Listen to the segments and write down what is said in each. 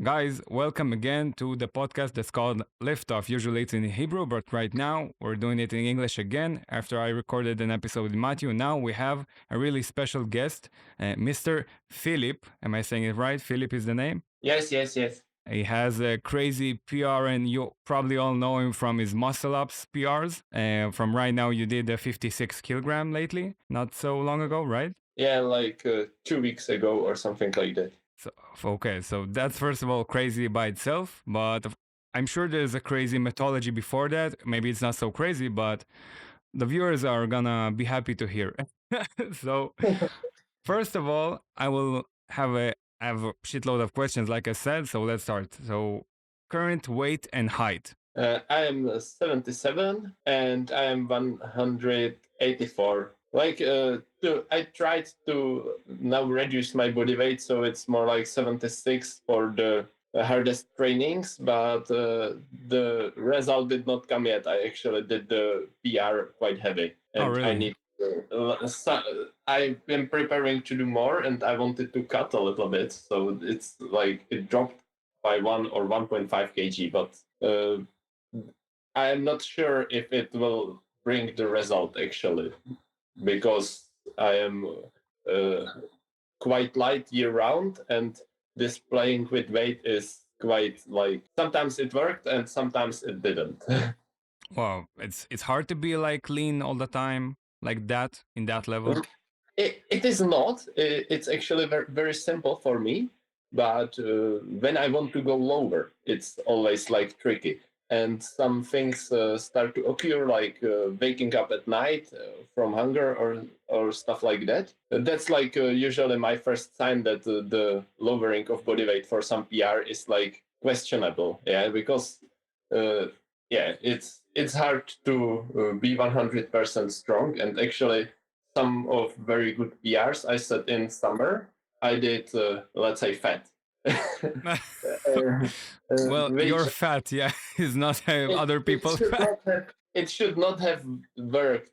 Guys, welcome again to the podcast that's called Lift Off. Usually it's in Hebrew, but right now we're doing it in English again after I recorded an episode with Matthew. Now we have a really special guest, Mr. Filip. Am I saying it right? Filip is the name? Yes, yes, yes. He has a crazy PR, and you probably all know him from his muscle ups PRs. From right now, you did a 56 kilogram lately, not so long ago, right? Yeah, like 2 weeks ago or something like that. So, okay, so that's first of all crazy by itself, but I'm sure there's a crazy mythology before that. Maybe it's not so crazy, but the viewers are gonna be happy to hear. So, first of all, I will have a shitload of questions, like I said. So let's start. So, current weight and height. I am 77 and I am 184. I tried to now reduce my body weight, so it's more like 76 for the hardest trainings, but the result did not come yet. I actually did the PR quite heavy, Oh, and I really? need. I've been preparing to do more, and I wanted to cut a little bit, so it's like it dropped by 1 or 1.5 kg, but I am not sure if it will bring the result actually, because I am uh, quite light year round, and this playing with weight is quite like sometimes it worked and sometimes it didn't. Wow, it's hard to be like lean all the time, like that in that level. It is not. It's actually very, very simple for me. But when I want to go lower, it's always like tricky. And some things start to occur, like waking up at night from hunger or stuff like that. That's like usually my first sign that the lowering of body weight for some PR is like questionable. Yeah, because uh, yeah, it's hard to be 100% strong, and actually some of very good PRs I set in summer. I did, let's say, fat, Well, you're which fat, yeah, is not it, other it people should fat. not have it should not have worked,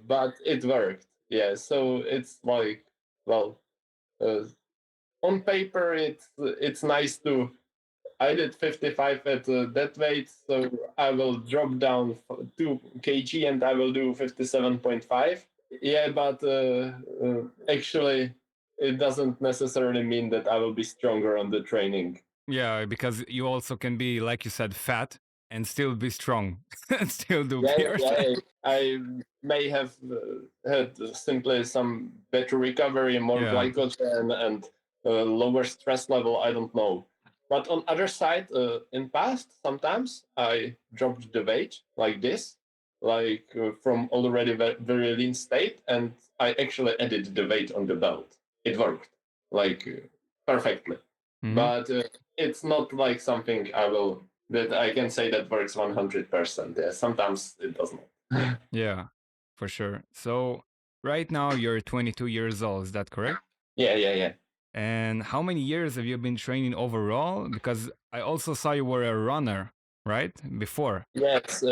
but it worked. Yeah, so it's like, well, uh, on paper it's nice to. I did 55 at that weight, so I will drop down 2 kg and I will do 57.5. Yeah, but actually, it doesn't necessarily mean that I will be stronger on the training. Yeah, because you also can be, like you said, fat and still be strong and still do Yeah, PRs. yeah, I may have had simply some better recovery, more Yeah. glycogen, and lower stress level. I don't know. But on other side, in past, sometimes I dropped the weight like this, like from already very lean state, and I actually added the weight on the belt. It worked like perfectly. Hmm. But it's not like something that I can say that works 100%. Yeah, sometimes it does not. Yeah, for sure. So right now you're 22 years old, is that correct? Yeah, yeah, yeah. And how many years have you been training overall? Because I also saw you were a runner, right? Before. Yes,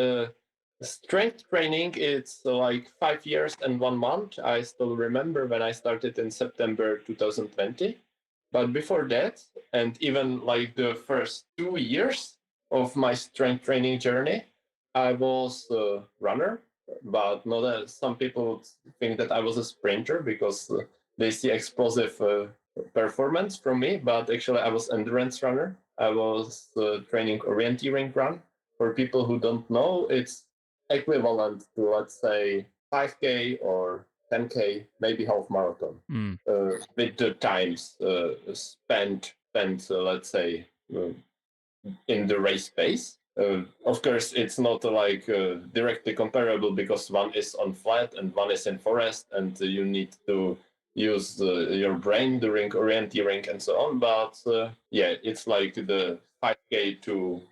strength training, it's like 5 years and 1 month. I still remember when I started in September 2020. But before that, and even like the first 2 years of my strength training journey, I was a runner, but not as some people think that I was a sprinter because they see explosive performance from me. But actually, I was endurance runner. I was training orienteering run. For people who don't know, it's equivalent to, let's say, 5K or 10K, maybe half marathon, Mm. with the times spent, let's say, in the race pace. Of course, it's not like directly comparable because one is on flat and one is in forest, and you need to use your brain during orienteering and so on. But yeah, it's like the 5K to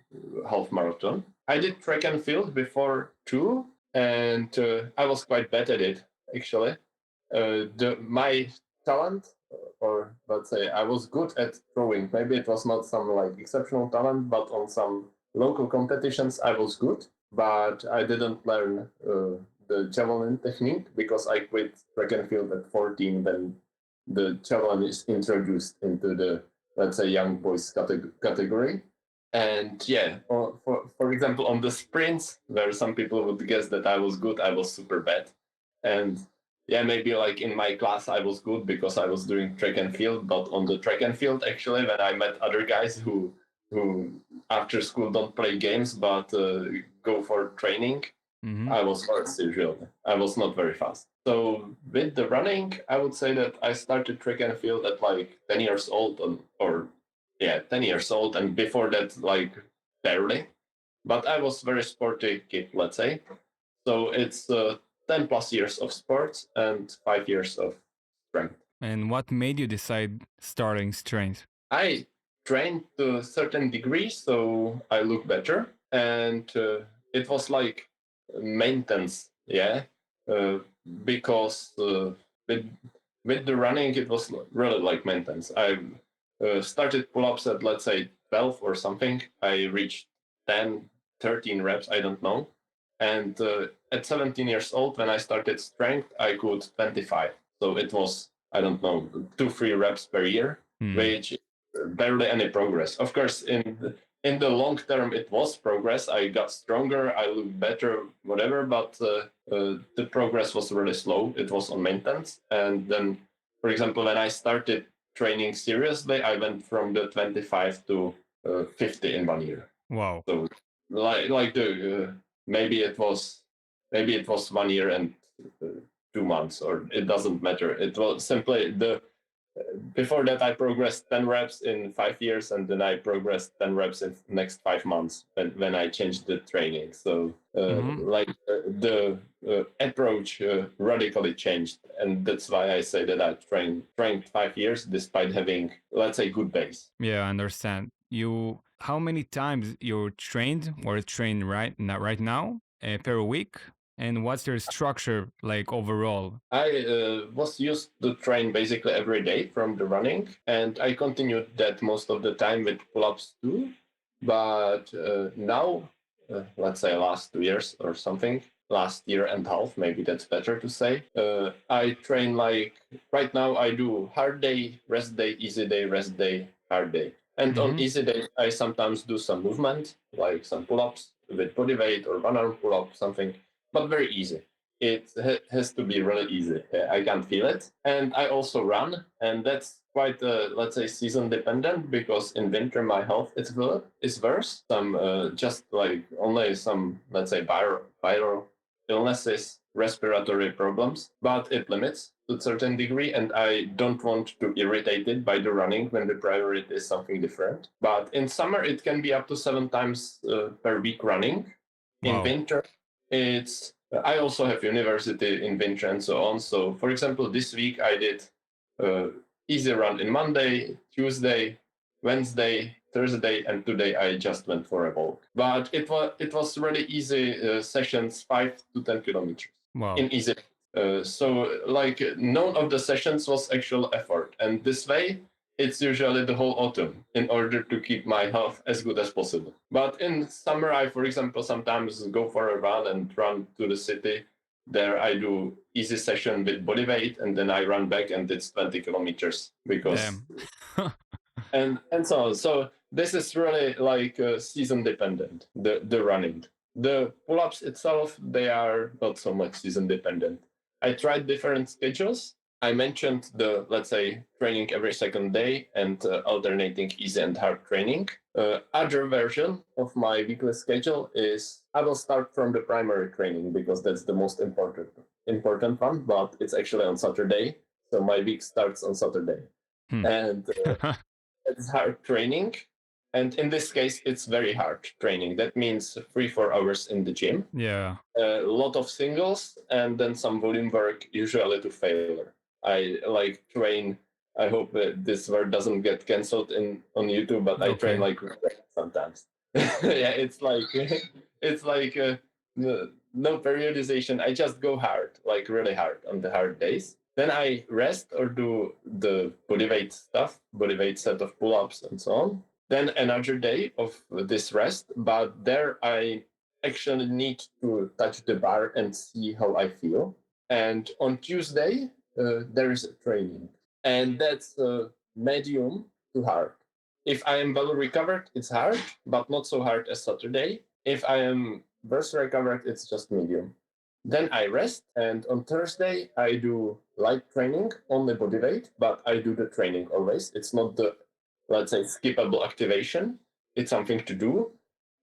half marathon. I did track and field before too, and I was quite bad at it actually. My talent, or let's say I was good at throwing. Maybe it was not some like exceptional talent, but on some local competitions I was good. But I didn't learn the javelin technique because I quit track and field at 14 when the javelin is introduced into the let's say, young boys category. And yeah, for example, on the sprints, where some people would guess that I was good, I was super bad. And yeah, maybe like in my class, I was good because I was doing track and field. But on the track and field, actually, when I met other guys who after school don't play games but go for training, Hmm. I was worse usually. I was not very fast. So with the running, I would say that I started track and field at like 10 years old, or yeah, 10 years old, and before that, like barely. But I was very sporty kid, let's say. So it's 10 plus years of sports and 5 years of strength. And what made you decide starting strength? I trained to a certain degree, so I look better, and it was like maintenance, yeah, uh, because with with the running, it was really like maintenance. I started pull-ups at, let's say, 12 or something. I reached 10, 13 reps, I don't know. And at 17 years old, when I started strength, I could 25. So it was, I don't know, 2, 3 reps per year, Hmm. which barely any progress. Of course, in the long term, it was progress. I got stronger, I looked better, whatever. But the progress was really slow. It was on maintenance. And then, for example, when I started training seriously, I went from the 25 to 50 in 1 year. Wow. So like the maybe it was 1 year and 2 months, or it doesn't matter. It was simply the before that I progressed 10 reps in 5 years, and then I progressed 10 reps in next 5 months when I changed the training. So Hmm. the approach radically changed, and that's why I say that I trained 5 years despite having, let's say, good base. Yeah, I understand. You, how many times you trained or train right now per week? And what's your structure like overall? I was used to train basically every day from the running, and I continued that most of the time with pull-ups too. But now, let's say last 2 years or something, last year and a half, maybe that's better to say. I train like right now. I do hard day, rest day, easy day, rest day, hard day. And on Hmm. easy day, I sometimes do some movement, like some pull-ups with body weight or one arm pull-up, something, but very easy. It has to be really easy. I can feel it. And I also run, and that's quite, let's say, season dependent, because in winter my health is worse. Some just like only some, let's say, viral illnesses, respiratory problems, but it limits to a certain degree, and I don't want to irritate it by the running when the priority is something different. But in summer, it can be up to 7 times per week running. In Wow. winter, it's I also have university in winter and so on. So, for example, this week I did uh, easy run in Monday, Tuesday, Wednesday, Thursday, and today I just went for a walk. But it was really easy sessions, 5 to 10 kilometers Wow. in easy. So like none of the sessions was actual effort, and this way it's usually the whole autumn in order to keep my health as good as possible. But in summer, I, for example, sometimes go for a run and run to the city. There I do easy session with body weight, and then I run back, and it's 20 kilometers because Damn. and so on. So this is really like season dependent. The running, the pull-ups itself, they are not so much season dependent. I tried different schedules. I mentioned the, let's say, training every second day and alternating easy and hard training. Other version of my weekly schedule is I will start from the primary training because that's the most important one, but it's actually on Saturday. So my week starts on Saturday. Hmm. And it's hard training. And in this case, it's very hard training. That means 3, 4 hours in the gym, Yeah. a lot of singles, and then some volume work, usually to failure. I like train. I hope this word doesn't get canceled on YouTube, but I train Okay. like sometimes. Yeah, it's like no periodization. I just go hard, like really hard on the hard days. Then I rest or do the body weight stuff, body weight set of pull-ups and so on. Then another day of this rest, but there I actually need to touch the bar and see how I feel. And on Tuesday, there is a training, and that's medium to hard. If I am well recovered, it's hard, but not so hard as Saturday. If I am worse recovered, it's just medium. Then I rest, and on Thursday I do light training, only body weight, but I do the training always. It's not the, let's say, skippable activation. It's something to do.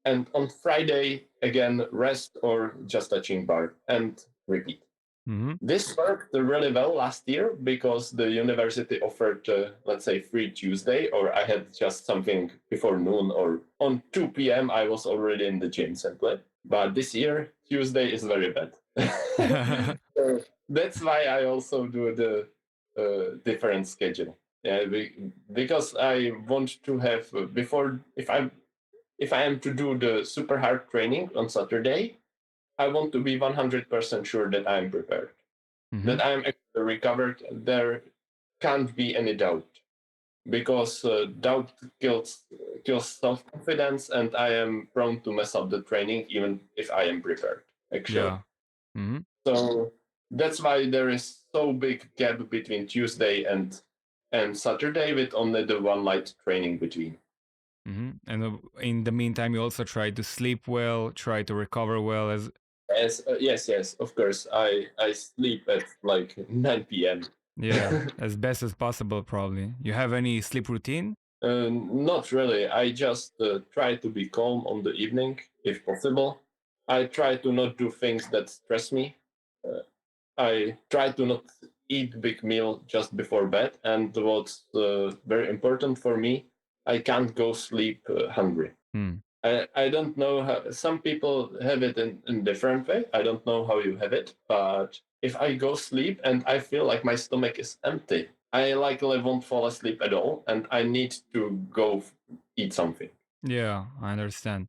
And on Friday, again, rest or just touching bar and repeat. Mm-hmm. This worked really well last year because the university offered, let's say, free Tuesday, or I had just something before noon, or on 2 p.m. I was already in the gym simply. But this year, Tuesday is very bad. So that's why I also do the different schedule. Yeah, because I want to have before if I am to do the super hard training on Saturday, I want to be 100% sure that I am prepared, Mm-hmm. that I am actually recovered. There can't be any doubt because doubt kills self confidence, and I am prone to mess up the training even if I am prepared. Actually, Yeah. Mm-hmm. so that's why there is so big gap between Tuesday and Saturday with only the one light training between. Mm-hmm. And in the meantime, you also try to sleep well, try to recover well. As Yes, of course. I sleep at like 9 p.m. yeah, as best as possible. Probably. You have any sleep routine? Not really. I just try to be calm on the evening if possible. I try to not do things that stress me. Uh, I try to not eat big meal just before bed. And what's very important for me, I can't go sleep hungry. Hmm. I don't know how some people have it in different way. I don't know how you have it, but if I go sleep and I feel like my stomach is empty, I likely won't fall asleep at all, and I need to go eat something. Yeah, I understand.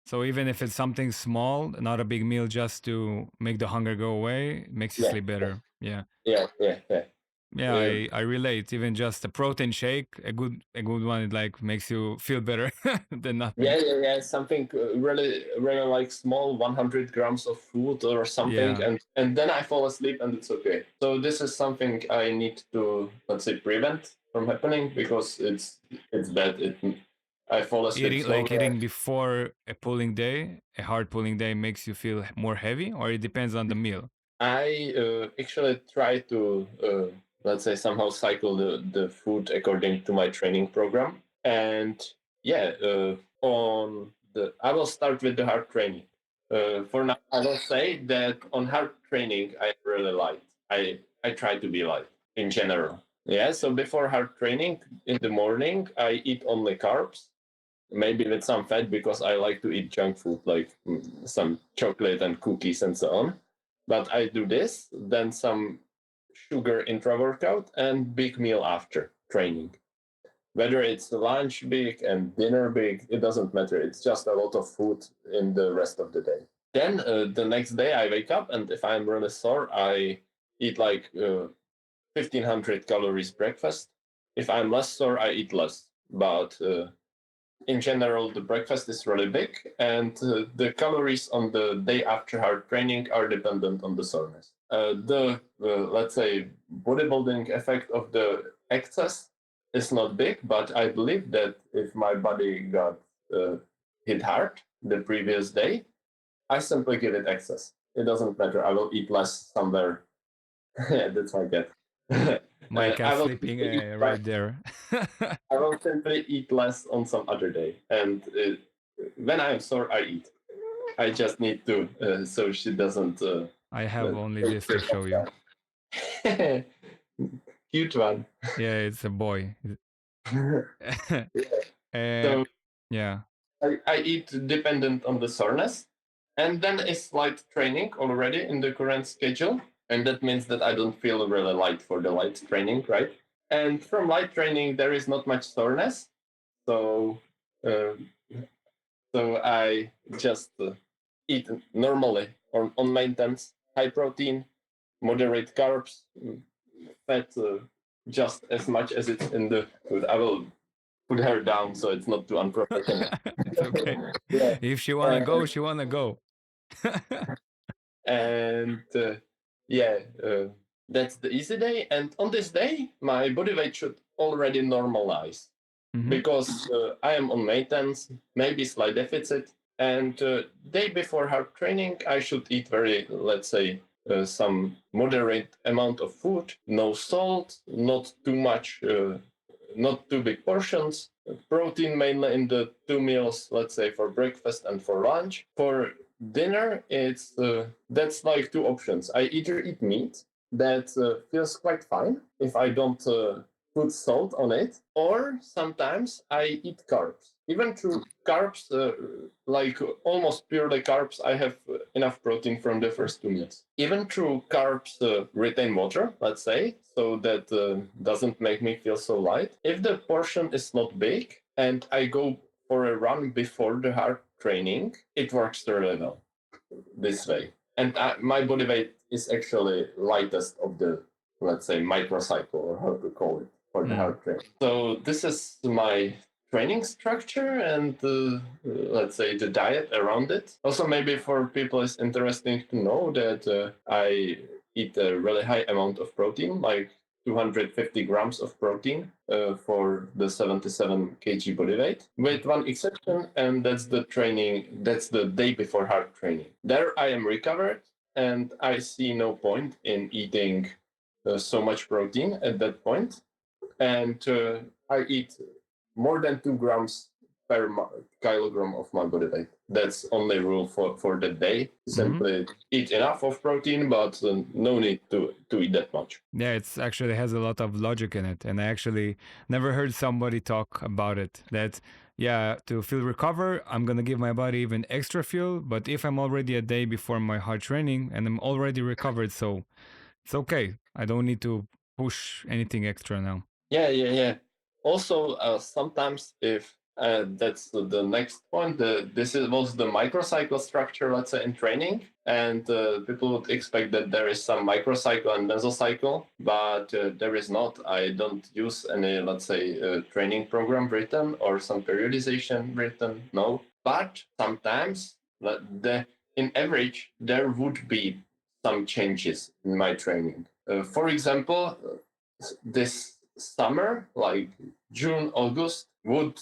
So even if it's something small, not a big meal, just to make the hunger go away, makes you Yeah, sleep better. Yeah. yeah. Yeah, Uh, I relate. Even just a protein shake, a good one, it like makes you feel better than nothing. yeah. Something really like small 100 grams of food or something, Yeah. and then I fall asleep and it's okay. So this is something I need to, let's say, prevent from happening because it's bad. I fall asleep slowly. Eating before a pulling day, a hard pulling day makes you feel more heavy, or it depends on the meal. I actually try to, let's say, somehow cycle the food according to my training program. And yeah, I will start with the hard training. For now, I will say that on hard training, I'm really light. I try to be light in general. Yeah, so before hard training in the morning, I eat only carbs, maybe with some fat because I like to eat junk food like some chocolate and cookies and so on. But I do this, then some sugar intra workout and big meal after training. Whether it's lunch big and dinner big, it doesn't matter. It's just a lot of food in the rest of the day. Then the next day I wake up, and if I'm really sore, I eat like 1500 calories breakfast. If I'm less sore, I eat less. But in general, the breakfast is really big, and the calories on the day after hard training are dependent on the soreness. Let's say, bodybuilding effect of the excess is not big, but I believe that if my body got uh, hit hard the previous day, I simply give it excess. It doesn't matter. I will eat less somewhere. Yeah, that's my get. My cat I will sleeping eat less. right there. I will simply eat less on some other day. And when I am sore, I eat. I just need to, so she doesn't. I have only Take this to show you. Cute one. Yeah, it's a boy. uh, So yeah. I eat dependent on the soreness, and then it's light training already in the current schedule, and that means that I don't feel really light for the light training, right? And from light training, there is not much soreness, so uh, so I just eat normally on maintenance, high protein, moderate carbs, fat just as much as it's in the food. I will put her down so it's not too unprofessional. It's okay. Yeah. If she wanna go, she wanna go. And yeah, that's the easy day. And on this day, my body weight should already normalize. Mm-hmm. because I am on maintenance, maybe slight deficit, and day before hard training, I should eat very, let's say, some moderate amount of food, no salt, not too much, not too big portions, protein mainly in the 2 meals, let's say for breakfast and for lunch. For dinner, it's that's like two options. I either eat meat that feels quite fine if I don't put salt on it, or sometimes I eat carbs. Even through carbs, like almost purely carbs, I have enough protein from the first 2 meals. Even through carbs, retain water, let's say, so that doesn't make me feel so light. If the portion is not big and I go for a run before the hard training, it works really well this way. And my body weight is actually lightest of the, let's say, microcycle, or how to call it, for the hard training. So this is my training structure and let's say the diet around it. Also, maybe for people it's interesting to know that I eat a really high amount of protein, like 250 grams of protein for the 77 kg body weight, with one exception, and that's the training, that's the day before hard training. There I am recovered, and I see no point in eating so much protein at that point. And I eat more than 2 grams per kilogram of my body weight. That's only rule for the day. Simply eat enough of protein, but no need to eat that much. Yeah, it's actually has a lot of logic in it. And I actually never heard somebody talk about it. That, yeah, to feel recover, I'm going to give my body even extra fuel. But if I'm already a day before my hard training and I'm already recovered, so it's okay. I don't need to push anything extra now. Yeah. Also, sometimes if that's the next point, this was the microcycle structure, let's say, in training, and people would expect that there is some microcycle and mesocycle, but there is not. I don't use any, let's say, training program written or some periodization written, no. But sometimes, in average, there would be some changes in my training. For example, this summer, like June, August, would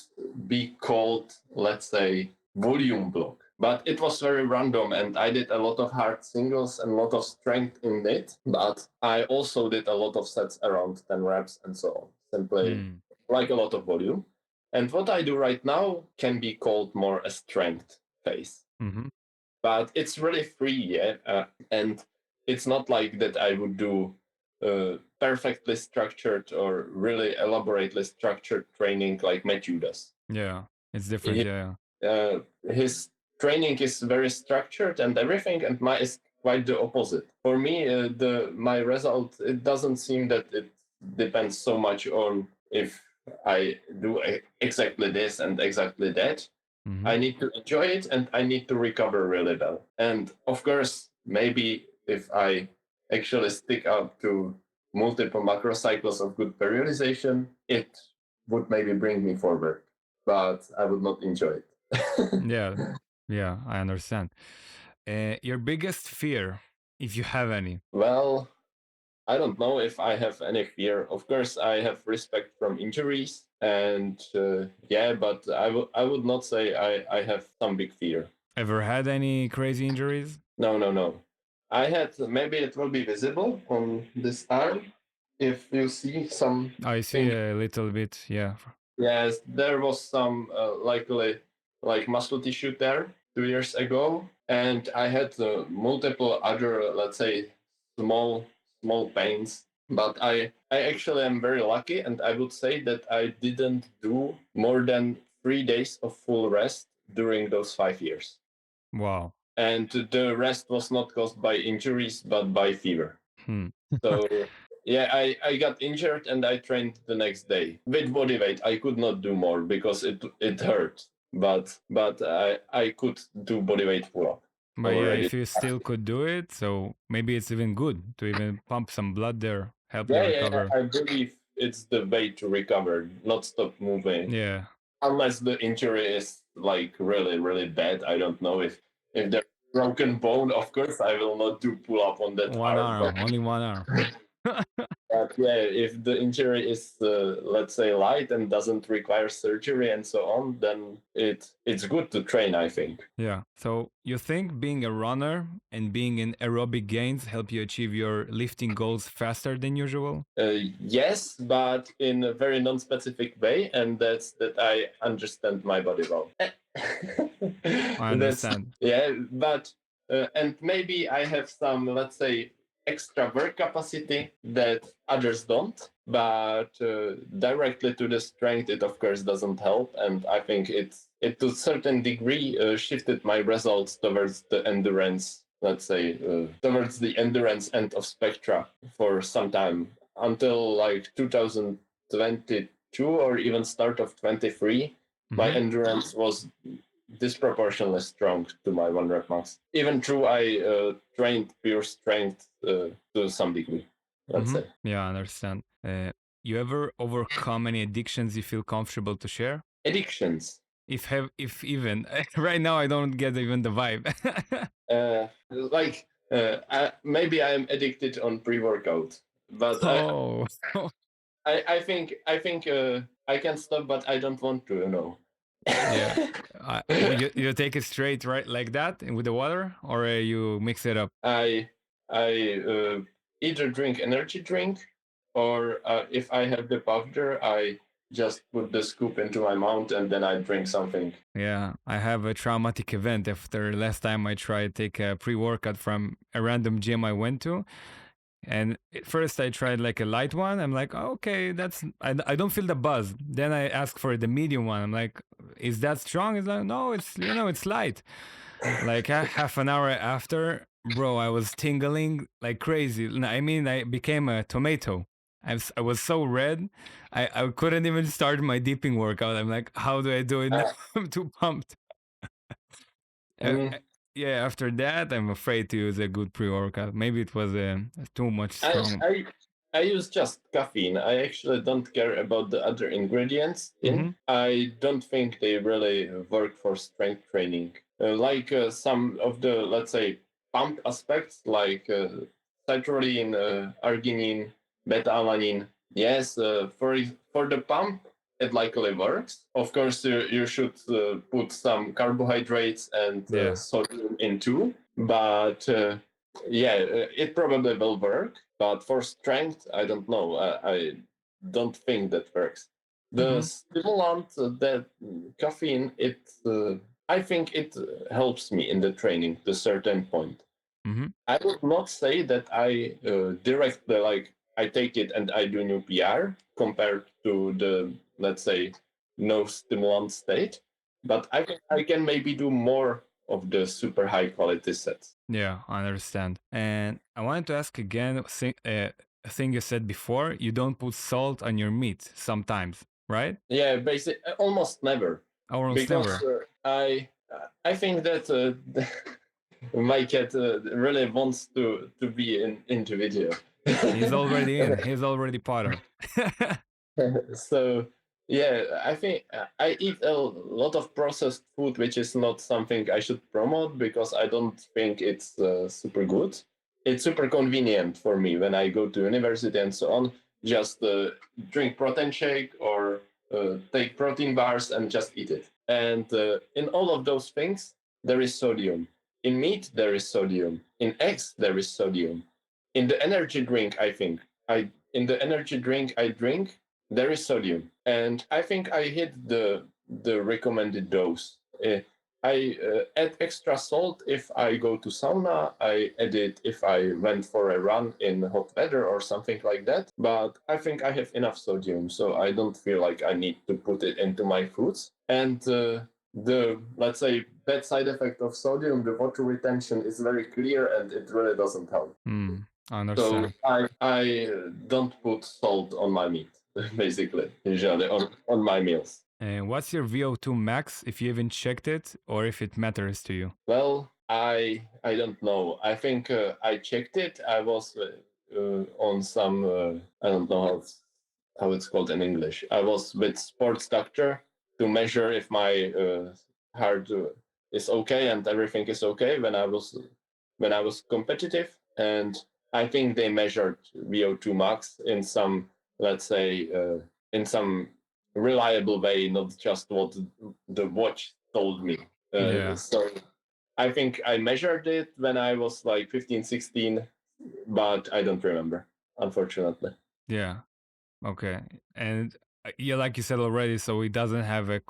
be called, let's say, volume block. But it was very random, and I did a lot of hard singles and a lot of strength in it. But I also did a lot of sets around 10 reps and so on. Simply like a lot of volume. And what I do right now can be called more a strength phase. But it's really free, yeah. And it's not like that I would do perfectly structured or really elaborately structured training like Matthew does. Yeah, it's different. Yeah. His training is very structured and everything, and my is quite the opposite. For me, my result, it doesn't seem that it depends so much on if I do exactly this and exactly that. I need to enjoy it and I need to recover really well. And of course, maybe if I actually stick up to multiple macro cycles of good periodization, it would maybe bring me forward, but I would not enjoy it. Yeah, I understand. Your biggest fear, if you have any. Well, I don't know if I have any fear. Of course, I have respect from injuries, and yeah, but I would not say I have some big fear. Ever had any crazy injuries? No. I had, maybe it will be visible on this arm if you see some. I see a little bit. Yeah. Yes, there was some likely like muscle tissue there 2 years ago, and I had multiple other, let's say, small pains. But I actually am very lucky, and I would say that I didn't do more than 3 days of full rest during those 5 years. Wow. And the rest was not caused by injuries but by fever. So yeah, I got injured and I trained the next day with body weight. I could not do more because it hurt, but I could do body weight pull up But yeah, already. if you still could do it, so maybe it's even good to even pump some blood there, help the Yeah, recover. I believe it's the way to recover, not stop moving. Yeah. Unless the injury is like really bad. I don't know if there's broken bone. Of course, I will not do pull up on that One arm. arm, only one arm. But yeah, if the injury is let's say light and doesn't require surgery and so on, then it's good to train, I think. Yeah. So you think being a runner and being in aerobic gains help you achieve your lifting goals faster than usual? Yes, but in a very non-specific way, and that's that I understand my body well. I That's understand. yeah, but and maybe I have some, let's say, extra work capacity that others don't. But directly to the strength, it of course doesn't help, and I think it to a certain degree shifted my results towards the endurance. Let's say towards the endurance end of spectra for some time until like 2022 or even start of 23, my Mhm. endurance was disproportionately strong to my 1 rep max. Even though I trained pure strength to some degree, let's say. Yeah, I understand. You ever overcome any addictions you feel comfortable to share? Addictions. If even right now I don't get even the vibe. Like maybe I'm addicted on pre-workout, but Oh, I think I can stop, but I don't want to. yeah. You take it straight right like that with the water, or you mix it up? I either drink energy drink, or if I have the powder, I just put the scoop into my mouth and then I drink something. Yeah, I have a traumatic event after last time I tried to take a pre-workout from a random gym I went to. And at first I tried like a light one. I'm like, "Oh, okay, I don't feel the buzz. Then I ask for the medium one. I'm like, is that strong? It's like, no, it's light. Like half an hour after, bro, I was tingling like crazy. I mean, I became a tomato. I was so red, I couldn't even start my dipping workout. I'm like, how do I do it now? Uh, I'm too pumped. Uh, mm, uh, yeah, after that, I'm afraid to use a good pre-workout. Maybe it was too much I, strong. I I use just caffeine. I actually don't care about the other ingredients in. Hmm. I don't think they really work for strength training. Like some of the, let's say, pump aspects, like citrulline, arginine, beta-alanine. Yes, for the pump, it likely works. Of course, you should put some carbohydrates and Yeah. sodium in too, but yeah, it probably will work, but for strength, I don't know. I don't think that works. The Hmm. stimulant, that caffeine, I think it helps me in the training to a certain point. Hmm. I would not say that I directly like I take it and I do new PR compared to the, let's say, no stimulant state, but I can maybe do more of the super high quality sets. Yeah, I understand. And I wanted to ask again a thing you said before. You don't put salt on your meat sometimes, right? Yeah, basic almost never, Almost because never. I think that my cat really wants to be into video. He's already in. He's already Potter. So yeah, I think I eat a lot of processed food, which is not something I should promote because I don't think it's super good. It's super convenient for me when I go to university and so on. Just drink protein shake or take protein bars and just eat it. And in all of those things, there is sodium. In meat, there is sodium. In eggs, there is sodium. In the energy drink, I think in the energy drink I drink, there is sodium, and I think I hit the recommended dose. I add extra salt if I go to sauna. I add it if I went for a run in hot weather or something like that. But I think I have enough sodium, so I don't feel like I need to put it into my foods. And the, let's say, bad side effect of sodium, the water retention, is very clear, and it really doesn't help. I So understand. I don't put salt on my meat, basically, usually on my meals. And what's your VO2 max if you even checked it or if it matters to you? Well, I don't know. I think I checked it. I was on some I don't know how it's called in English. I was with sports doctor to measure if my heart is okay and everything is okay when I was competitive, and I think they measured VO2 max in some, let's say, in some reliable way, not just what the watch told me. Yeah. So I think I measured it when I was like 15, 16, but I don't remember, unfortunately. Yeah. Okay. And yeah, like you said already, so it doesn't have a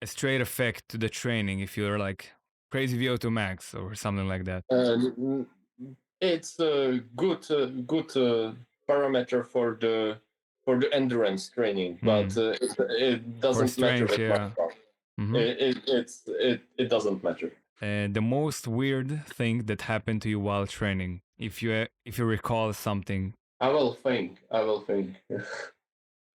straight effect to the training if you're like crazy VO2 max or something like that. It's a good parameter for the endurance training, but it For doesn't matter strength, with my yeah. car. Hmm. It doesn't matter. The most weird thing that happened to you while training, if you recall something. I will think. I will think.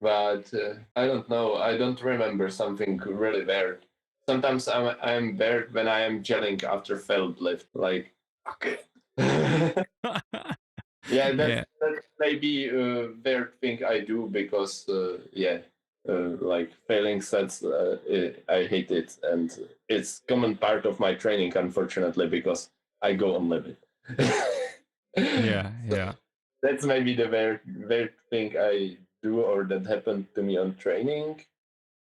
But I don't know. I don't remember something really weird. Sometimes I'm weird when I am gelling after failed lift. Like, okay. Yeah, Yeah. that's maybe a weird thing I do because like failing sets, I hate it, and it's common part of my training, unfortunately, because I go on limit. Yeah. So Yeah. that's maybe the weird thing I do or that happened to me on training.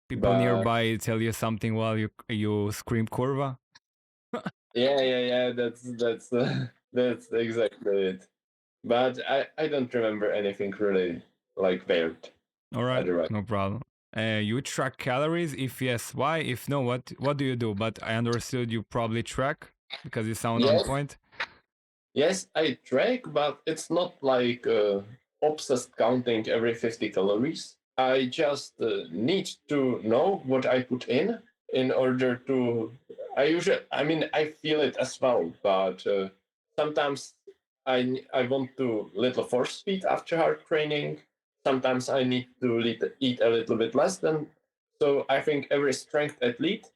People But nearby tell you something while you scream curva. yeah, that's exactly it. But I don't remember anything really like weird All right, otherwise. no problem. You track calories? If yes, why? If no, what do you do? But I understood you probably track because you sound on Yes, point. yes, I track, but it's not like obsessed counting every 50 calories. I just need to know what I put in order to. I mean, I feel it as well, but sometimes I want to little force feed after hard training. Sometimes I need to eat a little bit less than. So I think every strength athlete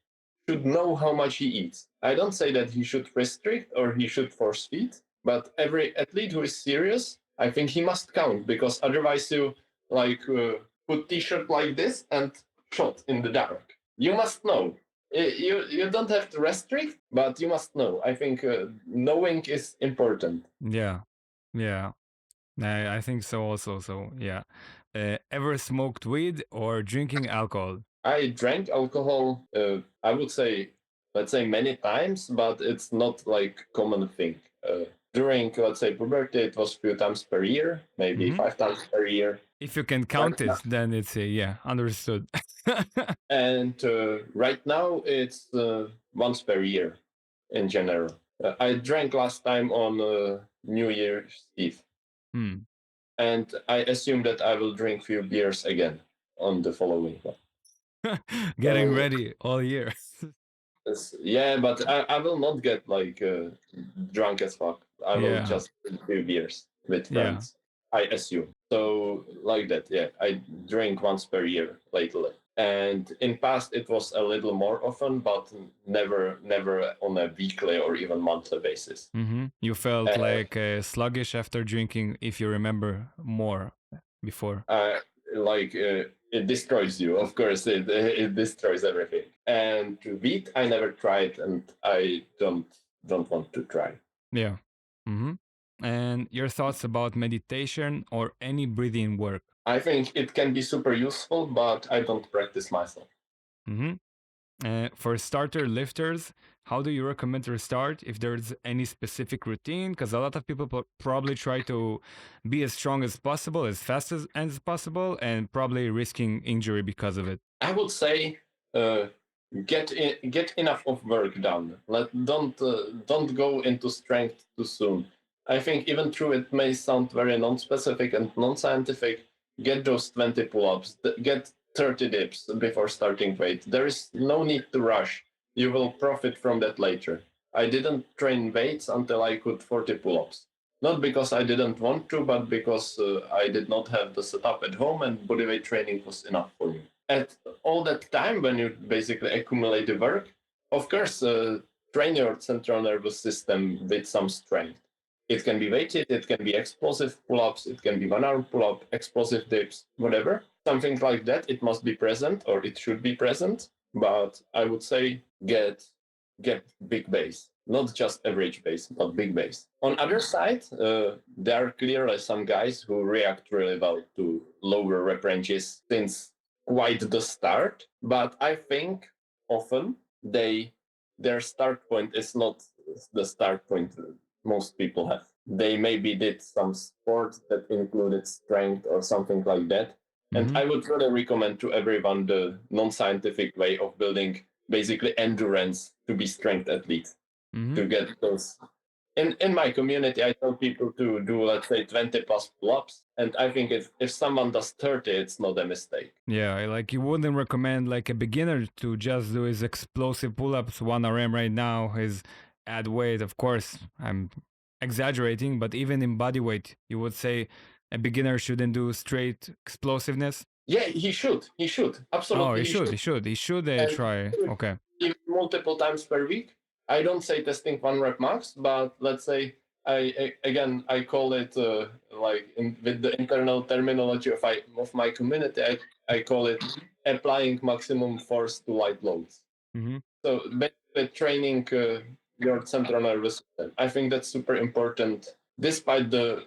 should know how much he eats. I don't say that he should restrict or he should force feed, but every athlete who is serious, I think he must count because otherwise you like put t-shirt like this and shot in the dark. You must know. You don't have to restrict, but you must know. I think knowing is important. Yeah, yeah. I think so also. So yeah. Ever smoked weed or drinking alcohol? I drank alcohol. I would say, let's say many times, but it's not like common thing. During let's say puberty, it was a few times per year, maybe Hmm. 5 times per year. If you can Right count now, it, then it's yeah, understood. and right now it's once per year in general. I drank last time on New Year's Eve, Hmm. and I assume that I will drink few beers again on the following one. Getting So ready all year. yeah, but I will not get like drunk as fuck. I will Yeah, just drink few beers with yeah. friends. I assume. So like that, yeah. I drink once per year lately. And in past it was a little more often, but never on a weekly or even monthly basis. Mm-hmm. You felt Uh, like sluggish after drinking, if you remember more before. uh, like it destroys you. Of course, it destroys everything. And wheat, I never tried, and I don't want to try. Yeah. Mm-hmm. And your thoughts about meditation or any breathing work? I think it can be super useful, but I don't practice myself. Mm-hmm. For starter lifters, how do you recommend to start? If there's any specific routine, because a lot of people probably try to be as strong as possible, as fast as possible, and probably risking injury because of it. I would say uh, get enough of work done. Don't go into strength too soon. I think even though it may sound very non-specific and non-scientific, get those 20 pull-ups, get 30 dips before starting weight. There is no need to rush. You will profit from that later. I didn't train weights until I could 40 pull-ups. Not because I didn't want to, but because I did not have the setup at home and bodyweight training was enough for me. At all that time, when you basically accumulate the work, of course, train your central nervous system with some strength. It can be weighted, it can be explosive pull-ups, it can be 1 hour pull-up, explosive dips, whatever. Something like that, it must be present or it should be present. But I would say get get big base, not just average base, but big base. On other side, there are clearly some guys who react really well to lower rep ranges since quite the start. But I think often their start point is not the start point most people have. They maybe did some sport that included strength or something like that. And Mm-hmm. I would really recommend to everyone the non-scientific way of building basically endurance to be strength athletes Mm-hmm. to get those. In my community, I tell people to do, let's say, 20 plus pull-ups, and I think if someone does 30, it's not a mistake. Yeah, like you wouldn't recommend like a beginner to just do his explosive pull-ups 1 RM right now, his add weight. Of course, I'm exaggerating, but even in body weight, you would say a beginner shouldn't do straight explosiveness. Yeah, he should Oh, absolutely, he he should, should, he should, he should and try. Okay. even multiple times per week. I don't say testing one rep max, but let's say I call it like with the internal terminology of my community, I call it applying maximum force to light loads. Mm-hmm. So basically training your central nervous system. I think that's super important, despite the,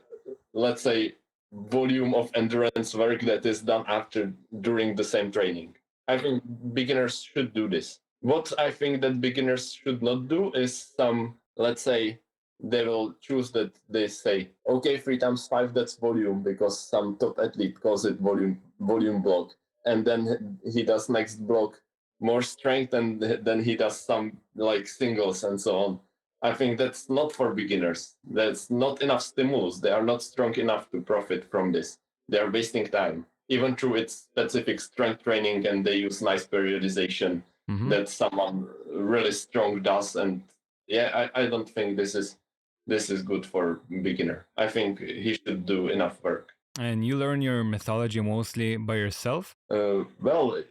let's say, volume of endurance work that is done after during the same training. I think beginners should do this. What I think that beginners should not do is some, let's say, they will choose that they say, okay, 3 times 5, that's volume, because some top athlete calls it volume block. And then he does next block more strength, and then he does some like singles and so on. I think that's not for beginners. That's not enough stimulus. They are not strong enough to profit from this. They are wasting time, even through its specific strength training, and they use nice periodization Mm-hmm. that someone really strong does. And yeah, I don't think this is good for beginner. I think he should do enough work. And you learn your methodology mostly by yourself. Well,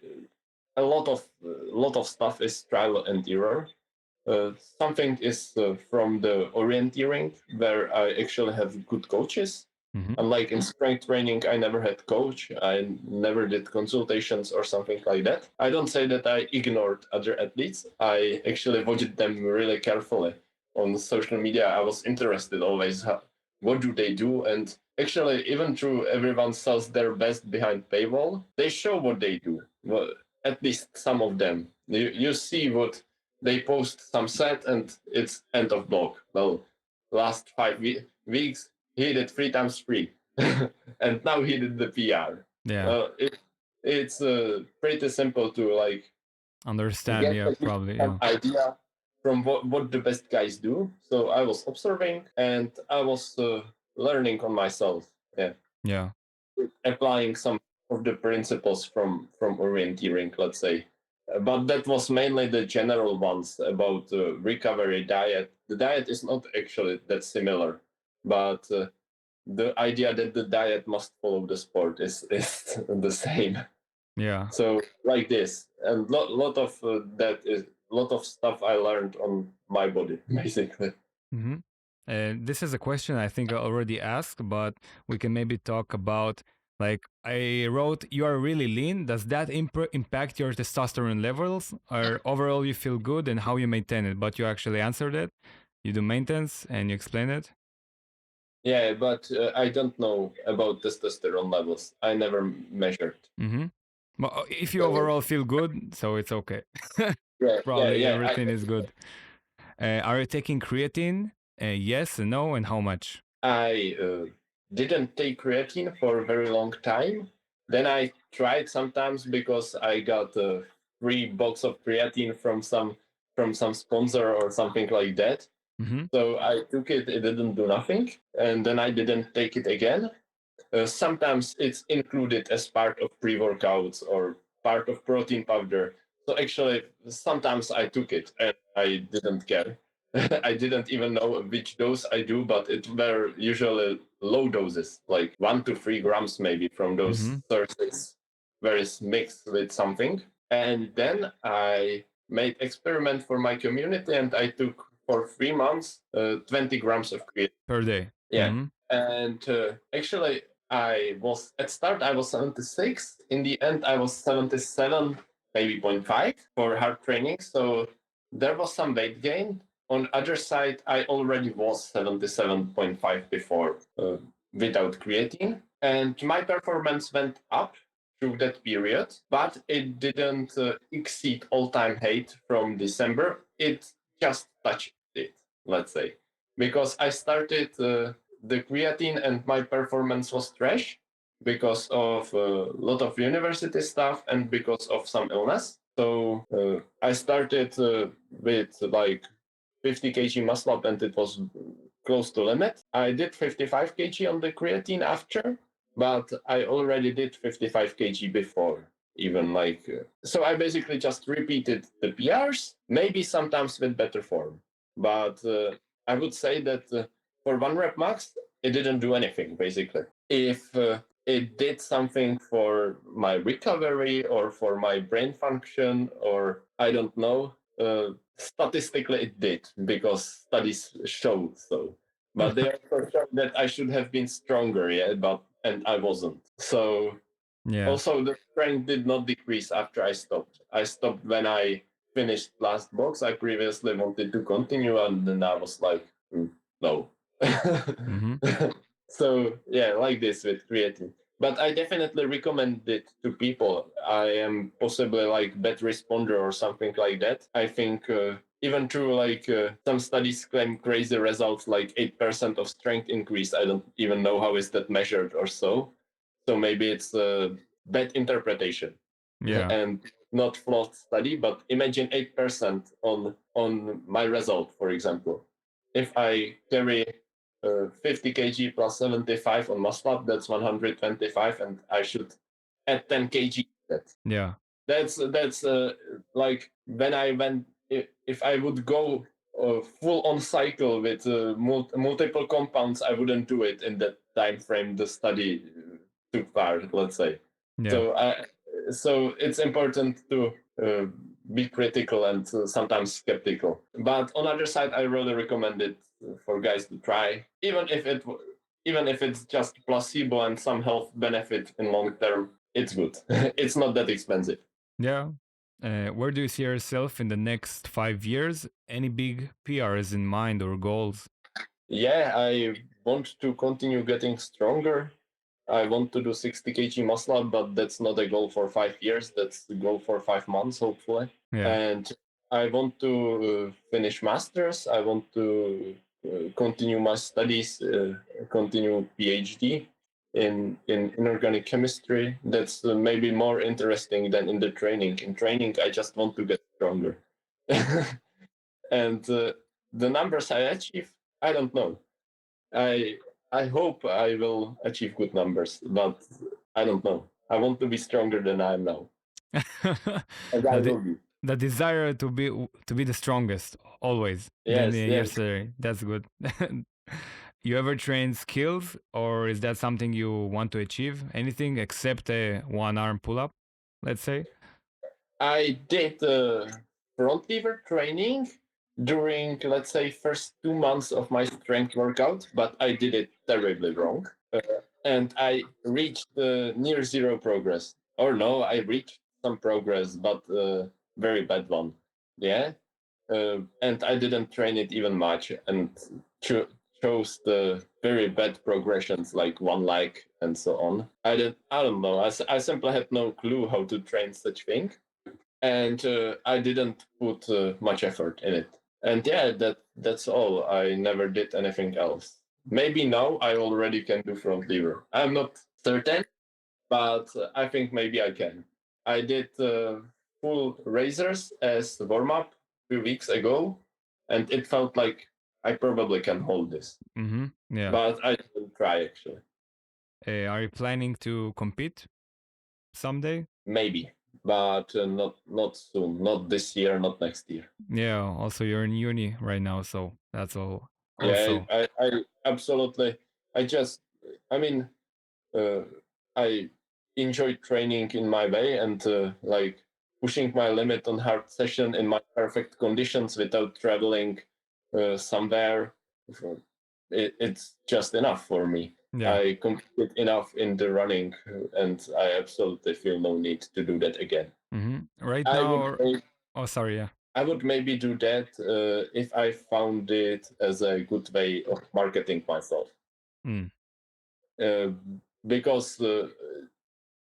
a lot of stuff is trial and error. Something is from the orienteering, where I actually have good coaches. Mm-hmm. Unlike in strength training, I never had coach. I never did consultations or something like that. I don't say that I ignored other athletes. I actually watched them really carefully on social media. I was interested always. What do they do? And actually, even though everyone sells their best behind paywall, they show what they do. Well, at least some of them. You see what they post some set and it's end of block. Well, last 5 weeks he did 3 times 3, and now he did the PR. Yeah. It's pretty simple to like Understand. get Yeah, at least probably. some Yeah. idea from what the best guys do. So I was observing and I was learning on myself. Yeah, Yeah. applying some of the principles from orienteering, let's say. But that was mainly the general ones about recovery diet. The diet is not actually that similar, but the idea that the diet must follow the sport is the same. Yeah. So like this, and lot of that is lot of stuff I learned on my body basically. Mm-hmm. And this is a question I think I already asked, but we can maybe talk about. Like I wrote, you are really lean. Does that impact your testosterone levels, or overall you feel good and how you maintain it? But you actually answered it. You do maintenance and you explain it. Yeah, but I don't know about testosterone levels. I never measured. Mm-hmm. But if you So overall feel good, so it's okay. Probably yeah. everything is good. Are you taking creatine? Yes and no, and how much? I didn't take creatine for a very long time. Then I tried sometimes because I got a free box of creatine from some sponsor or something like that. Mm-hmm. So I took it. It didn't do nothing, and then I didn't take it again. Sometimes it's included as part of pre-workouts or part of protein powder. So actually, sometimes I took it and I didn't care. I didn't even know which dose I do, but it were usually low doses, like 1 to 3 grams maybe from those Mm-hmm. sources, where it's mixed with something. And then I made experiment for my community, and I took for 3 months 20 grams of creatine. Per day. Yeah, Mm-hmm. and actually, I was at start I was 76. In the end, I was 77, maybe 0.5 for hard training. So there was some weight gain. On other side, I already was 77.5 before without creatine, and my performance went up through that period, but it didn't exceed all-time height from December. It just touched it, let's say, because I started the creatine and my performance was trash because of a lot of university stuff and because of some illness. So I started with like 50 kg muscle up and it was close to limit. I did 55 kg on the creatine after, but I already did 55 kg before. Even like so, I basically just repeated the PRs, maybe sometimes with better form. But I would say that for one rep max, it didn't do anything basically. If it did something for my recovery or for my brain function, or I don't know. Statistically, it did because studies show so. But they also show that I should have been stronger, yeah, but and I wasn't. So Yeah. also the strength did not decrease after I stopped. I stopped when I finished last box. I previously wanted to continue, and then I was like, no. Mm-hmm. So yeah, like this with creatine. But I definitely recommend it to people. I am possibly like bad responder or something like that. I think even through like some studies claim crazy results like 8% of strength increase. I don't even know how is that measured or so. So maybe it's a bad interpretation Yeah. and not flawed study. But imagine 8% on my result, for example. If I carry 50 kg plus 75 on muscle up, that's 125, and I should add 10 kg. Yeah. That's like when I went. If I would go full on cycle with multiple compounds, I wouldn't do it in that time frame. The study took part, let's say. Yeah. So it's important to be critical and sometimes skeptical. But on the other side, I really recommend it for guys to try, even if it's just placebo and some health benefit in long term. It's good. It's not that expensive. Yeah. Where do you see yourself in the next 5 years? Any big PRs in mind or goals? Yeah, I want to continue getting stronger. I want to do 60 kg muscle up, but that's not a goal for 5 years. That's the goal for 5 months, hopefully. Yeah. And I want to finish masters. I want to continue my studies, continue PhD in inorganic chemistry. That's maybe more interesting than in the training. In training, I just want to get stronger. And the numbers I achieve, I don't know. I I hope I will achieve good numbers, but I don't know. I want to be stronger than I am now, and I the, will be. the desire to be the strongest always. Then Yes, yes. yesterday. That's good. You ever train skills, or is that something you want to achieve? Anything except a one arm pull up, let's say? I did front lever training during, let's say, first 2 months of my strength workout, but I did it terribly wrong, and I reached near zero progress. Or no, I reached some progress, but very bad one. Yeah, and I didn't train it even much, and chose the very bad progressions like one leg and so on. I don't know. I simply had no clue how to train such thing, and I didn't put much effort in it. And yeah, that's all. I never did anything else. Maybe now I already can do front lever. I'm not certain, but I think maybe I can. I did full razors as warm up 2 weeks ago, and it felt like I probably can hold this, Mm-hmm. Yeah. but I didn't try actually. Are you planning to compete someday? Maybe, but not soon. Not this year. Not next year. Yeah. Also, you're in uni right now, so that's all. Yeah, Also, I absolutely. I just, I mean, uh, I enjoy training in my way and like pushing my limit on hard session in my perfect conditions without traveling somewhere. It's just enough for me. yeah. I competed enough in the running, and I absolutely feel no need to do that again. Mm-hmm. Right I would now, say oh, sorry. Yeah. I would maybe do that if I found it as a good way of marketing myself. Mm. Uh, because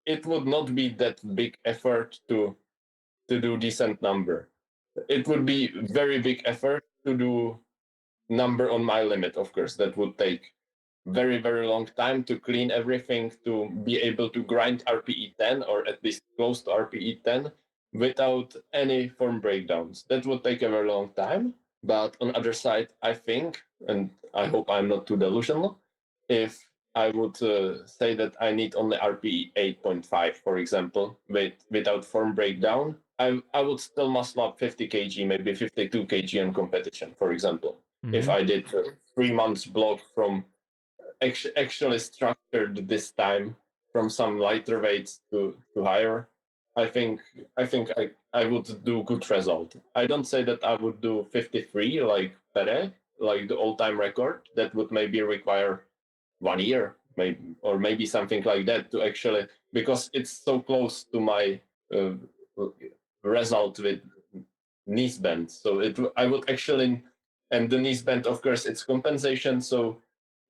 it would not be that big effort to do decent number. It would be very big effort to do number on my limit, of course. That would take very, very long time to clean everything, to be able to grind RPE 10 or at least close to RPE 10 without any form breakdowns. That would take a very long time. But on other side, I think, and I hope I'm not too delusional, if I would say that I need only RPE 8.5, for example, without form breakdown, I would still muscle up 50 kg, maybe 52 kg in competition, for example. If Mm-hmm. I did 3 months block from actually structured this time from some lighter weights to higher, I think I would do good result. I don't say that I would do 53 like Pere, like the all-time record. That would maybe require 1 year, maybe, or maybe something like that to actually, because it's so close to my uh, result with knees bend. So I would actually, and the knees bend, of course, it's compensation. So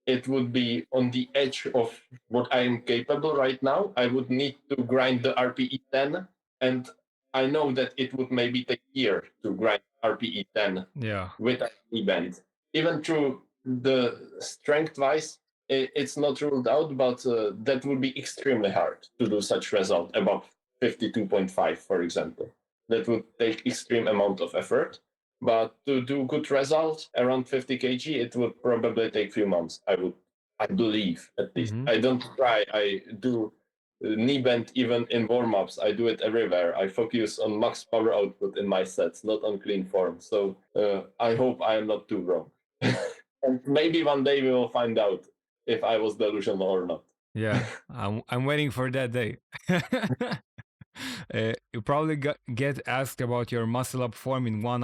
it would be on the edge of what I am capable right now. I would need to grind the RPE 10, and I know that it would maybe take a year to grind RPE 10 Yeah. with an event. Even through the strength wise, it's not ruled out, but that would be extremely hard to do such result above 52.5, for example. That would take extreme amount of effort. But to do good results around 50 kg, it would probably take few months. I believe at least. Mm-hmm. I don't try. I do knee bend even in warm ups. I do it everywhere. I focus on max power output in my sets, not on clean form. So I hope I am not too wrong. And maybe one day we will find out if I was delusional or not. Yeah. I'm waiting for that day. You probably get asked about your muscle up form in 1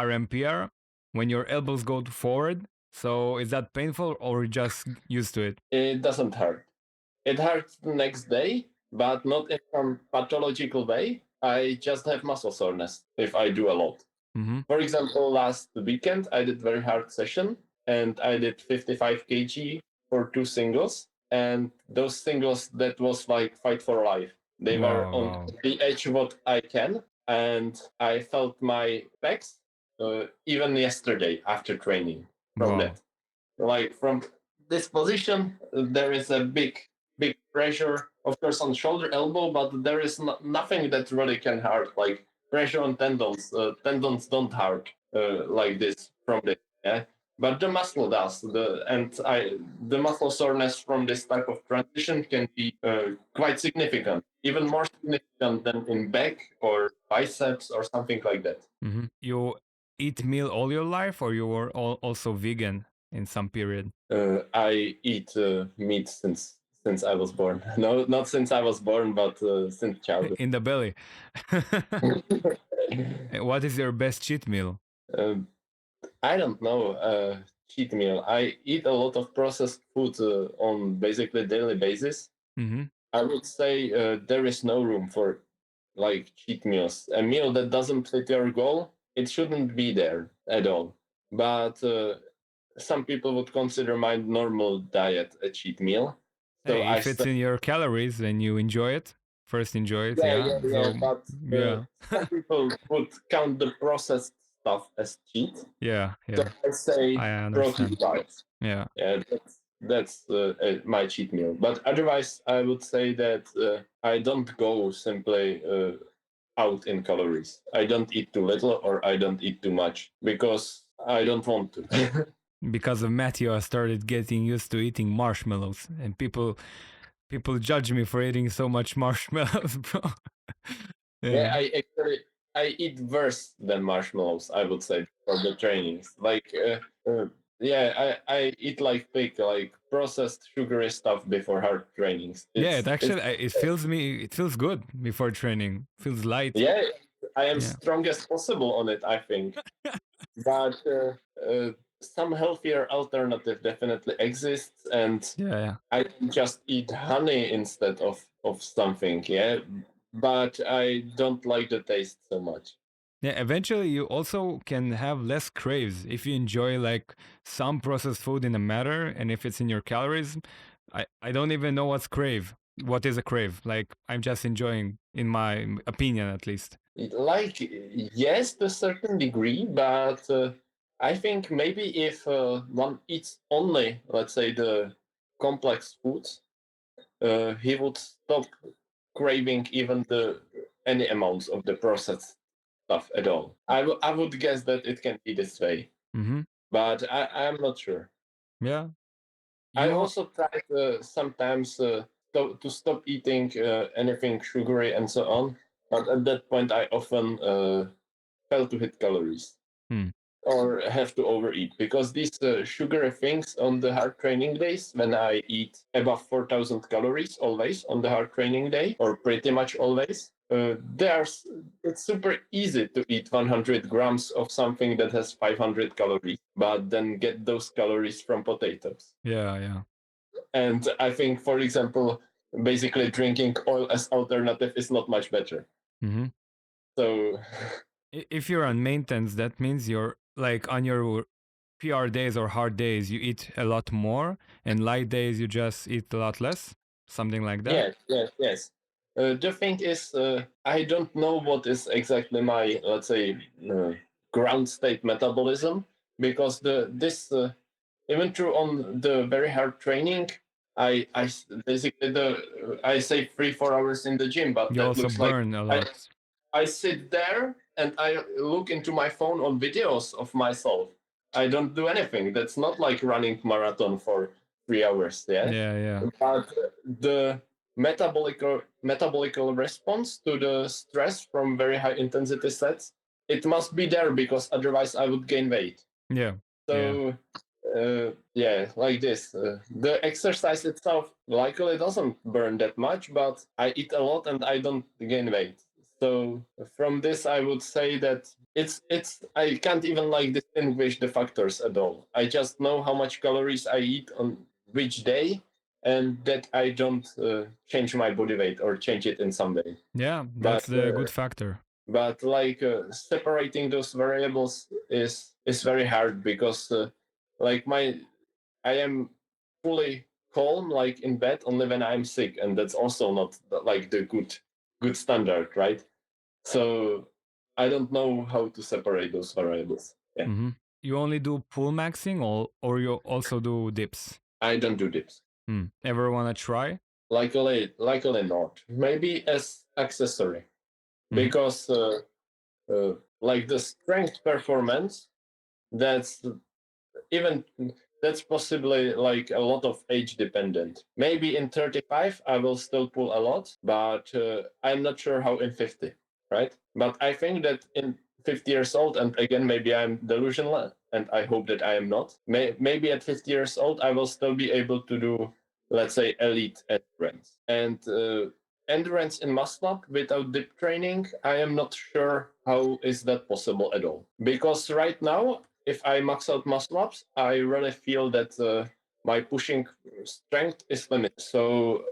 RMPR when your elbows go forward. So is that painful or you just used to it? It doesn't hurt. It hurts the next day, but not in some pathological way. I just have muscle soreness if I do a lot. Mm-hmm. For example, last weekend I did very hard session and I did 55 kg for 2 singles. And those singles, that was like fight for life. They were Wow, on wow. the edge of what I can. And I felt my pecs even yesterday after training from Wow. that. Like from this position, there is a big pressure, of course, on shoulder, elbow, but there is nothing that really can hurt. Like pressure on tendons. Tendons don't hurt like this from this. Yeah, but the muscle does. The muscle soreness from this type of transition can be quite significant, even more significant than in back or biceps or something like that. Mm-hmm. You eat meal all your life or you were also vegan in some period? I eat meat since I was born. No, not since I was born, but since childhood. In the belly. What is your best cheat meal? uh, I don't know. Cheat meal. I eat a lot of processed food on basically daily basis. Mm-hmm. I would say there is no room for like cheat meals. A meal that doesn't fit your goal, it shouldn't be there at all. But some people would consider my normal diet a cheat meal. So Hey, I if it's say, in your calories and you enjoy it, first enjoy it, yeah, yeah. yeah, yeah. So, But yeah, some people would count the processed stuff as cheat. yeah, So yeah. I say I protein understand. bars. Yeah. Yeah, that's my cheat meal. But otherwise, I would say that I don't go simply out in calories. I don't eat too little or I don't eat too much because I don't want to. Because of Matthew, I started getting used to eating marshmallows, and people judge me for eating so much marshmallows, bro. Yeah, Yeah. I eat worse than marshmallows. I would say for the trainings. Like yeah, I eat like pig, like processed sugary stuff before hard trainings. Yeah, it It's actually it feels good before training. Feels light. yeah, I am Yeah. strongest possible on it. I think, but some healthier alternative definitely exists, and Yeah, yeah. I can just eat honey instead of something. Yeah, but I don't like the taste so much. Yeah, eventually you also can have less craves if you enjoy like some processed food in a matter, and if it's in your calories. I don't even know what's crave. What is a crave? Like I'm just enjoying, in my opinion at least. Like, yes, to a certain degree, but I think maybe if one eats only, let's say, the complex foods, he would stop craving even the any amounts of the processed stuff at all. I would guess that it can be this way, Mm-hmm. but I'm not sure. Yeah. I You also tried sometimes to stop eating anything sugary and so on, but at that point I often fail to hit calories hmm. or have to overeat because these sugary things on the hard training days, when I eat above 4,000 calories always on the hard training day, or pretty much always, it's super easy to eat 100 grams of something that has 500 calories, but then get those calories from potatoes. Yeah, yeah. And I think, for example, basically drinking oil as alternative is not much better. Mm-hmm. So If you're on maintenance, that means you're like on your PR days or hard days, you eat a lot more, and light days you just eat a lot less, something like that. yes, yes, yes. The thing is, I don't know what is exactly my, let's say, ground state metabolism, because even through on the very hard training, basically I say 3-4 hours in the gym, but You that also looks like burn a I lot. I sit there and I look into my phone on videos of myself. I don't do anything. That's not like running marathon for 3 hours. Yeah, Yeah, yeah, but the metabolical response to the stress from very high intensity sets, it must be there because otherwise I would gain weight. yeah, yeah. So yeah, like this. The exercise itself likely doesn't burn that much, but I eat a lot and I don't gain weight. So from this, I would say that it's I can't even like distinguish the factors at all. I just know how much calories I eat on which day, and that I don't change my body weight or change it in some way. Yeah, But that's the good factor. like separating those variables is very hard because like I am fully calm like in bed only when I'm sick, and that's also not like the good standard, right? So I don't know how to separate those variables. Yeah, Hmm. You only do pull maxing, or you also do dips? I don't do dips. Ever want to try? Likely not. Maybe as accessory, Hmm. because like the strength performance, that's even that's possibly like a lot of age dependent. Maybe in 35 I will still pull a lot, but I'm not sure how in 50, right? But I think that in 50 years old, and again maybe I'm delusional and I hope that I am not, maybe at 50 years old I will still be able to do, let's say, elite endurance. And endurance in muscle up without dip training, I am not sure how is that possible at all, because right now if I max out muscle ups, I really feel that my pushing strength is limited. So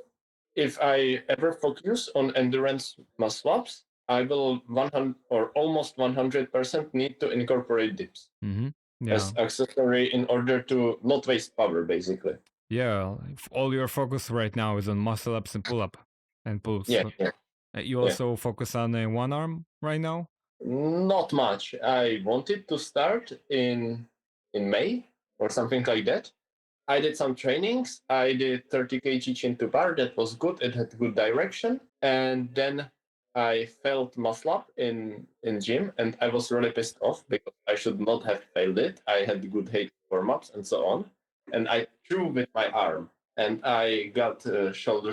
if I ever focus on endurance muscle ups, I will 100 or almost 100% need to incorporate dips Hmm. Yeah, as accessory in order to not waste power, basically. yeah. If all your focus right now is on muscle ups and pull up and pulls. Yeah, yeah, You yeah. also focus on one arm right now. Not much. I wanted to start in May or something like that. I did some trainings. I did 30 kg chin to bar. That was good. It had good direction. And then I failed muscle up in gym, and I was really pissed off because I should not have failed it. I had good height warm ups and so on, and I threw with my arm, and I got shoulder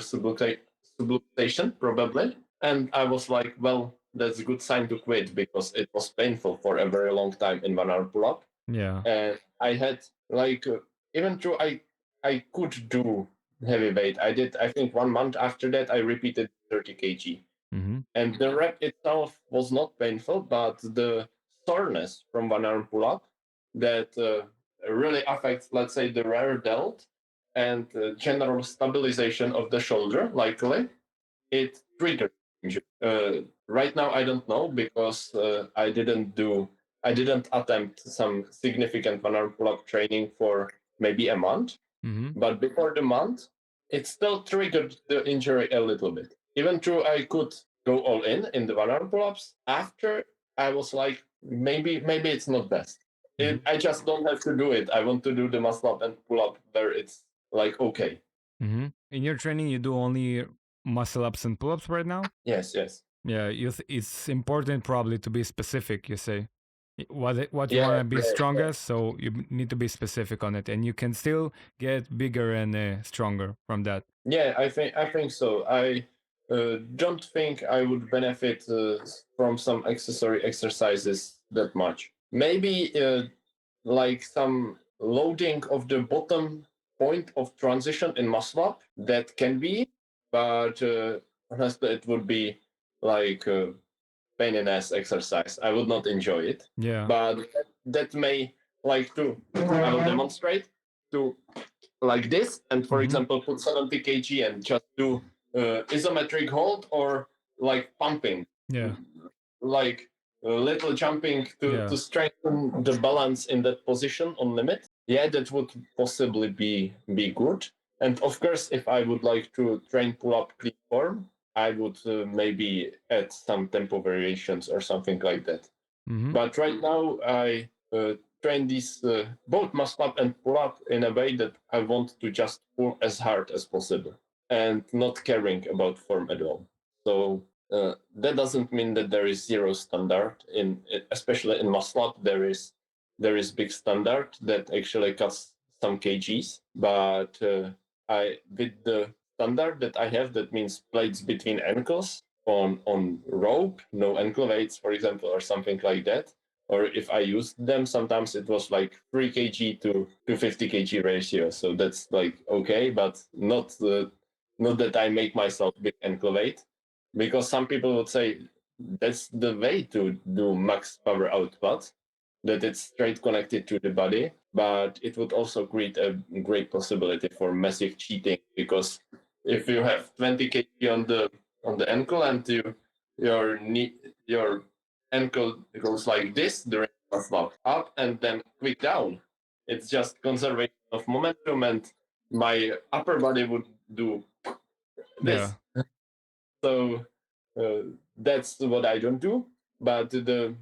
subluxation probably. And I was like, well, that's a good sign to quit because it was painful for a very long time in one arm pull up, Yeah. and I had like even though I could do heavyweight, I did. I think 1 month after that, I repeated 30 kg, Hmm. and the rep itself was not painful, but the soreness from one arm pull up that really affects, let's say, the rear delt and general stabilization of the shoulder, likely it triggered injury. Right now, I don't know because I didn't attempt some significant one arm pull-up training for maybe a month. Mm-hmm. But before the month, it still triggered the injury a little bit. Even though I could go all in the one arm pull-ups, after I was like, maybe it's not best. I just don't have to do it. I want to do the muscle up and pull up where it's like okay. Mm-hmm. In your training, you do only muscle ups and pull ups right now? Yes. Yeah, it's important probably to be specific. You say what you Yeah, want to be yeah. strongest, so you need to be specific on it, and you can still get bigger and stronger from that. Yeah, I think so. I don't think I would benefit from some accessory exercises that much. Maybe like some loading of the bottom point of transition in muscle up, that can be, but honestly, it would be like a pain in ass exercise. I would not enjoy it. Yeah. But that may like to I will demonstrate to like this, and for example put 70 kg and just do isometric hold or like pumping, Yeah. like little jumping Yeah. to strengthen the balance in that position on limit. Yeah, that would possibly be good. And of course, if I would like to train pull up clean form, I would maybe add some tempo variations or something like that. Mm-hmm. But right now, I train these both muscle up and pull up in a way that I want to just pull as hard as possible and not caring about form at all. So that doesn't mean that there is zero standard especially in muscle up. There is big standard that actually cuts some kgs, but I with the standard that I have, that means plates between ankles on rope, no ankle weights, for example, or something like that. Or if I used them, sometimes it was like 3 kg to 50 kg ratio. So that's like okay, but not that I make myself big ankle weight, because some people would say that's the way to do max power output, that it's straight connected to the body, but it would also create a great possibility for massive cheating, because if you have 20 kg on the ankle and your ankle goes like this during a slump up and then quick down, it's just conservation of momentum, and my upper body would do this. Yeah. So that's what I don't do, but the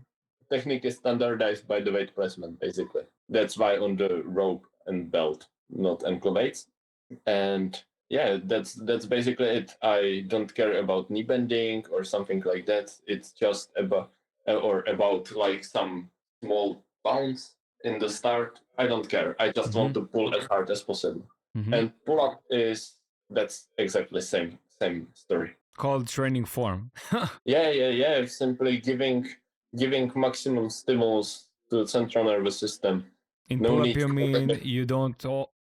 technique is standardized by the weight placement, basically. That's why on the rope and belt, not ankle weights. And yeah, that's basically it. I don't care about knee bending or something like that. It's just about like some small bounce in the start. I don't care. I just want to pull as hard as possible. Mm-hmm. And pull up that's exactly same story. Called training form. Yeah. Simply giving maximum stimulus to the central nervous system. In No pull up, need you to mean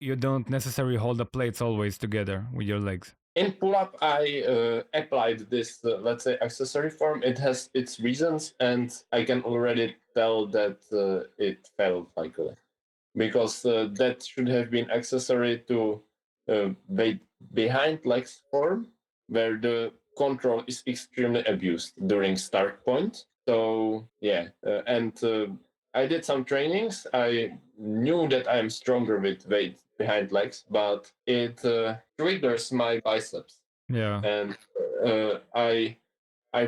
you don't necessarily hold the plates always together with your legs. In pull up, I applied this, let's say, accessory form. It has its reasons, and I can already tell that it failed likely, because that should have been accessory to weight behind legs form, where the control is extremely abused during start point. So yeah, and I did some trainings. I knew that I am stronger with weight behind legs, but it triggers my biceps. Yeah. And I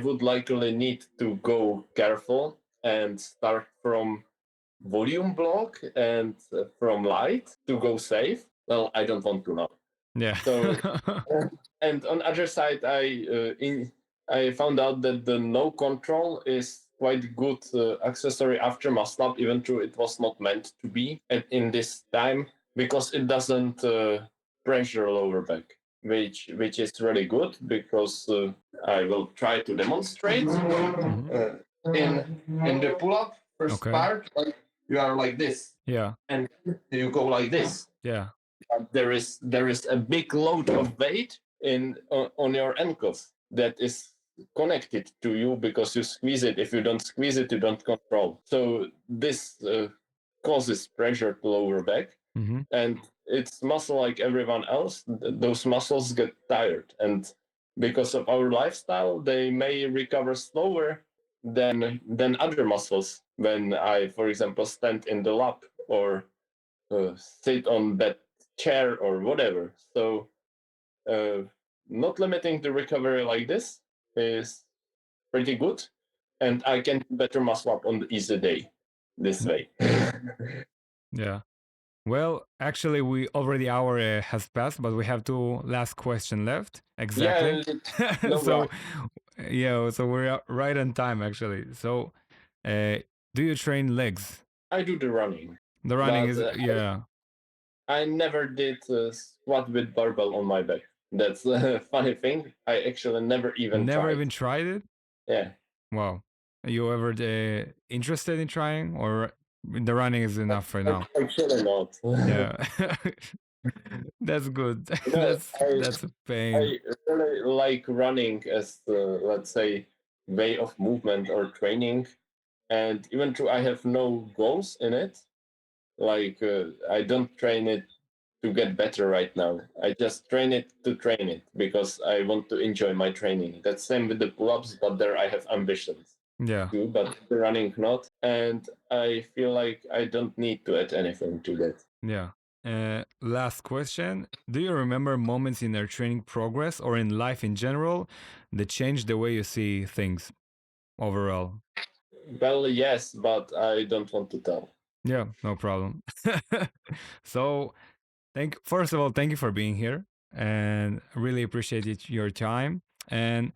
would likely need to go careful and start from volume block and from light to go safe. Well, I don't want to now. Yeah. So and on other side, I found out that the no control is quite good accessory after muscle up, even though it was not meant to be in this time, because it doesn't pressure lower back, which is really good, because I will try to demonstrate in the pull up first part. Like, you are like this, Yeah. and you go like this. Yeah. There is a big load of weight on your ankles that is connected to you, because you squeeze it. If you don't squeeze it, you don't control. So this causes pressure to lower back, and it's muscle like everyone else. Those muscles get tired, and because of our lifestyle, they may recover slower than other muscles when I, for example, stand in the lab or sit on that chair or whatever. So uh, not limiting the recovery like this is pretty good, and I can better muscle up on the easy day this way. Yeah. Well, actually, we already hour has passed, but we have two last question left. Exactly. Yeah, no So, rush. yeah, so we're right on time actually. So, uh, do you train legs? I do the running, The running but is yeah. I never did squat with barbell on my back. That's a funny thing. I actually never even Never tried. even tried it. Yeah. Wow. Are you ever interested in trying, or the running is enough for now? Actually not. Yeah. That's good. No, That's a pain. I really like running as let's say way of movement or training, and even though I have no goals in it, like I don't train it to get better right now. I just train it to train it because I want to enjoy my training. That's same with the pull-ups, but there I have ambitions Yeah. too, but the running not. And I feel like I don't need to add anything to that. Yeah. Last question. Do you remember moments in your training progress or in life in general that changed the way you see things overall? Well, yes, but I don't want to tell. Yeah, no problem. So, first of all, thank you for being here and really appreciate your time. And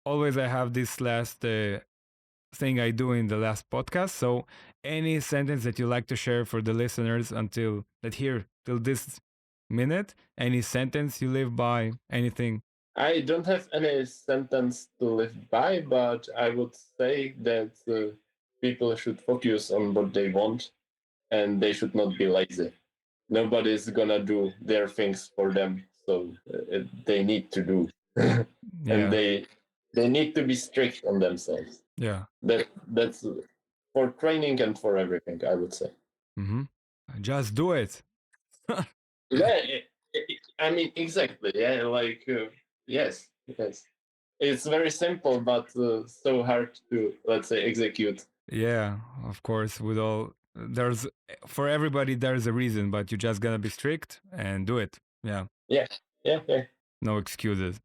always I have this last thing I do in the last podcast. So, any sentence that you like to share for the listeners until that here till this minute, any sentence you live by, anything. I don't have any sentence to live by, but I would say that people should focus on what they want and they should not be lazy. Nobody's gonna do their things for them, so they need to do, and Yeah, they need to be strict on themselves. yeah. That's for training and for everything, I would say. Mm-hmm. Just do it. Yeah, I mean exactly. Yeah, like yes, yes. It's very simple, but so hard to let's say execute. Yeah, of course. With all there's for everybody there's a reason, but you just gotta be strict and do it. Yeah, Yeah, yeah, yeah. no excuses.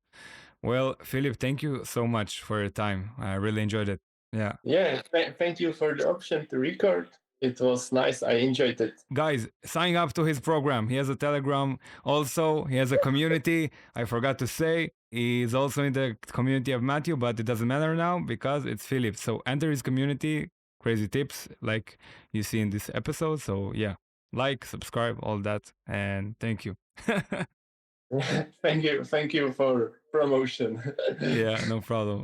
Well, Philip, thank you so much for your time. I really enjoyed it. Yeah. Yeah, thank you for the option to record. It was nice. I enjoyed it. Guys, sign up to his program. He has a Telegram. Also, he has a community. I forgot to say, he's also in the community of Matthew, but it doesn't matter now because it's Philip. So enter his community, crazy tips like you see in this episode. So yeah, like, subscribe, all that. And thank you. Thank you for promotion. Yeah, no problem.